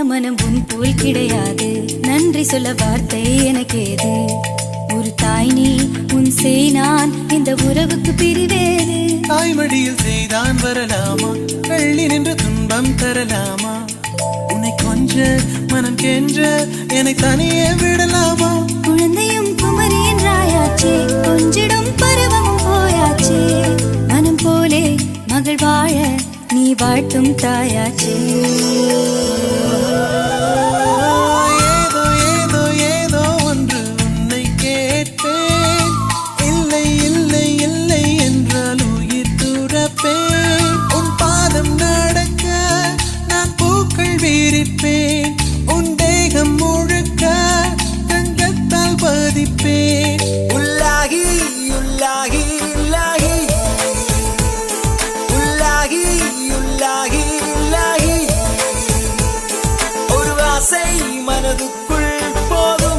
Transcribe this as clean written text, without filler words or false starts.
மனம் உன் போல் கிடையாது, நன்றி சொல்ல வார்த்தை எனக்கேது. ஒரு தாய் நீ, உன் செய் நான், இந்த உறவுக்கு பிரிவேது. தாய்மடியில் செய்தான் வரலாமா, கள்ளி நின்று துன்பம் தரலாமா? உன்னை கொஞ்ச மனம் கென்ற என்னை தனியே விடலாமா? குழந்தையும் குமரி என்றாயாச்சே, கொஞ்சிடும் பருவமும் போயாச்சே. மனம் போலே மகள் வாழ நீ வாழ்த்தும் தாயாச்சே. உன் பாதம் நடக்க நான் பூக்கள் வீரிப்பேன், உன் தேகம் முழுக்க தங்கத்தால் பதிப்பேன். உள்ளாகி உள்ளாகி உள்ளாகி உள்ளாகி உள்ளாகி உள்ளாகி ஒரு ஆசை மனதுக்குள் போதும்.